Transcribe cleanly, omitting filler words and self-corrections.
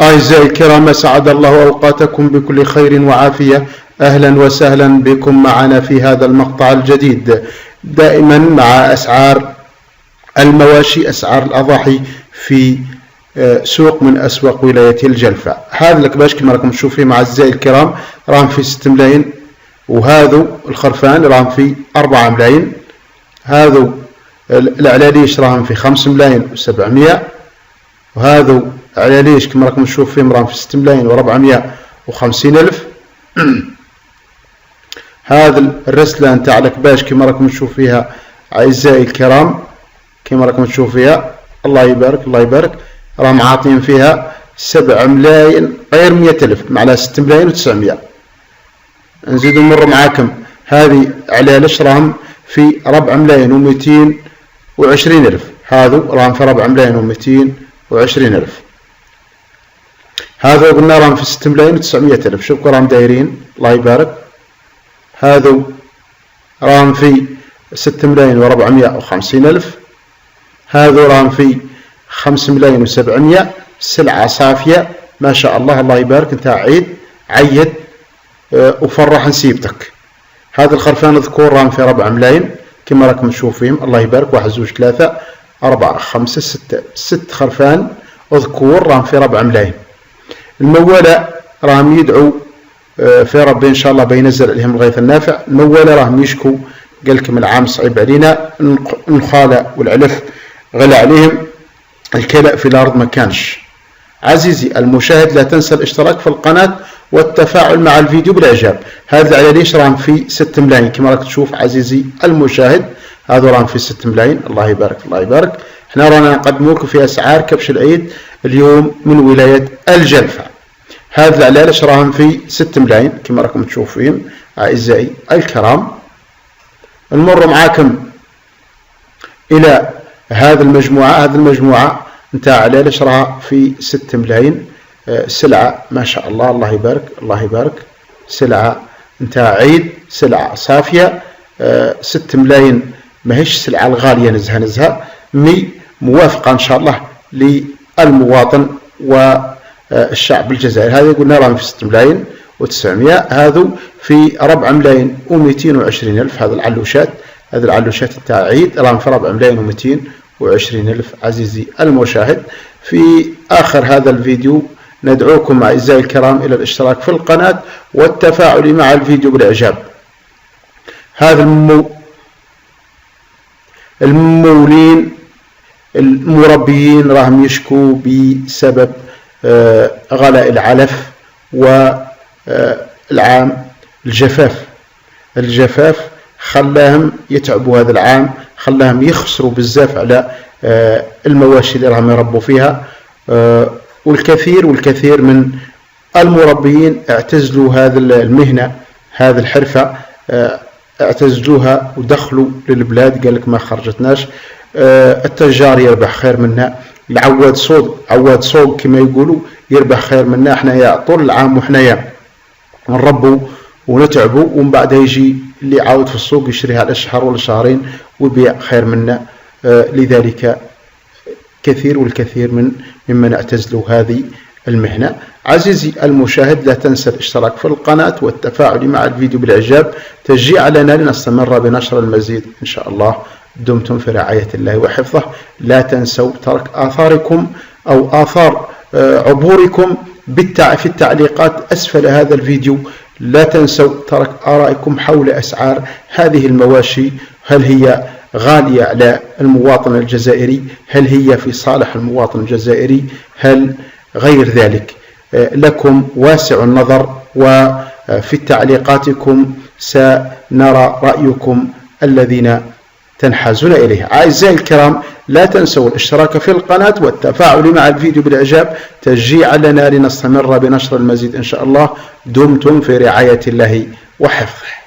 أعزائي الكرام، أسعد الله أوقاتكم بكل خير وعافية. أهلا وسهلا بكم معنا في هذا المقطع الجديد، دائما مع أسعار المواشي، أسعار الأضاحي في سوق من أسواق ولاية الجلفة. هذا الكباش كما راكم تشوفوا أعزائي الكرام راهم في 6 ملايين، وهذا الخرفان راهم في 4 ملايين، هذا العلاليش راهم في 5 ملايين و700، وهذا علاليش كما راكم تشوفوا راهم في 6 ملايين و450 ألف. هذا الرسلة نتاع الكباش كما راكم تشوفوا فيها أعزائي الكرام، كما راكم تشوفوا فيها الله يبارك الله يبارك، راهم عاطين فيها 7 ملايين غير 100 ألف، معناها 6 ملايين و900. نزيدو نمر معاكم هذه علالش راهم في 4 ملايين و220 ألف، هذو راهم في 4 ملايين و220 ألف. هذا قلنا راهم في 6 ملايين و900 ألف. شوفوا راهم دايرين الله يبارك. هذا راهم في 6 ملايين و450 ألف، هذا راهم في 5 ملايين و700. سلعة صافية ما شاء الله الله يبارك، انت عيد وفرح نسيبتك. هذا الخرفان الذكور راهم في 4 ملايين كما راكم تشوفين الله يبارك، 1 2 3 4 5 6 خرفان ذكور راهم في 4 ملايين. الموالة راهم يدعوا في ربي ان شاء الله بينزل عليهم الغيث النافع. الموالة راهم يشكوا، قال لكم العام صعيب علينا، النخالة والعلف غلى عليهم، الكلاء في الارض ما كانش. عزيزي المشاهد لا تنسى الاشتراك في القناة والتفاعل مع الفيديو بالاعجاب. هذا العلاليش راهم في 6 ملايين كما راك تشوف عزيزي المشاهد، هذا راهم في 6 ملايين الله يبارك الله يبارك. احنا رانا نقدموا لكم في اسعار كبش العيد اليوم من ولاية الجلفة. هذا العلالش راهم في 6 ملايين كما راكم تشوفين اعزائي الكرام. نمر معاكم الى هذه المجموعة نتاع علالش راها في 6 ملايين. سلعة ما شاء الله الله يبارك الله يبارك، سلعة نتاع عيد، سلعة صافية. 6 ملايين ماهيش سلعة الغالية نزهة مي موافقة ان شاء الله للمواطن والشعب الجزائري. هذه قلنا راهم في 6 ملايين و900، هذو في 4 ملايين و220 ألف. هذا العلوشات نتاع عيد راهم في 4 ملايين و220 ألف. عزيزي المشاهد، في آخر هذا الفيديو ندعوكم أعزائي الكرام إلى الاشتراك في القناة والتفاعل مع الفيديو بالإعجاب. هذا المولين المربيين راهم يشكوا بسبب غلاء العلف والعام الجفاف خلاهم يتعبوا هذا العام، خلاهم يخسروا بزاف على المواشي اللي راهم يربوا فيها. والكثير من المربيين اعتزلوا هذه المهنة، هذه الحرفة اعتزلوها ودخلوا للبلاد، قال لك ما خرجتناش. التجار يربح خير منا، عواد صوق كما يقولوا يربح خير منا. احنا يا طول العام وحنا نربوا ونتعبوا، ومن بعد يجي اللي يعاود في السوق يشتريها على شهر ولا شهرين ويبيع خير منا. لذلك والكثير ممن اعتزلوا هذه المهنة. عزيزي المشاهد لا تنسى الاشتراك في القناة والتفاعل مع الفيديو بالإعجاب تشجيعا لنا لنستمر بنشر المزيد إن شاء الله. دمتم في رعاية الله وحفظه. لا تنسوا ترك آثاركم أو آثار عبوركم في التعليقات أسفل هذا الفيديو. لا تنسوا ترك آرائكم حول أسعار هذه المواشي، هل هي غالية على المواطن الجزائري، هل هي في صالح المواطن الجزائري، هل غير ذلك. لكم واسع النظر، وفي تعليقاتكم سنرى رأيكم الذين تنحازون إليه. أعزائي الكرام لا تنسوا الاشتراك في القناة والتفاعل مع الفيديو بالإعجاب تشجيعا لنا لنستمر بنشر المزيد إن شاء الله. دمتم في رعاية الله وحفظه.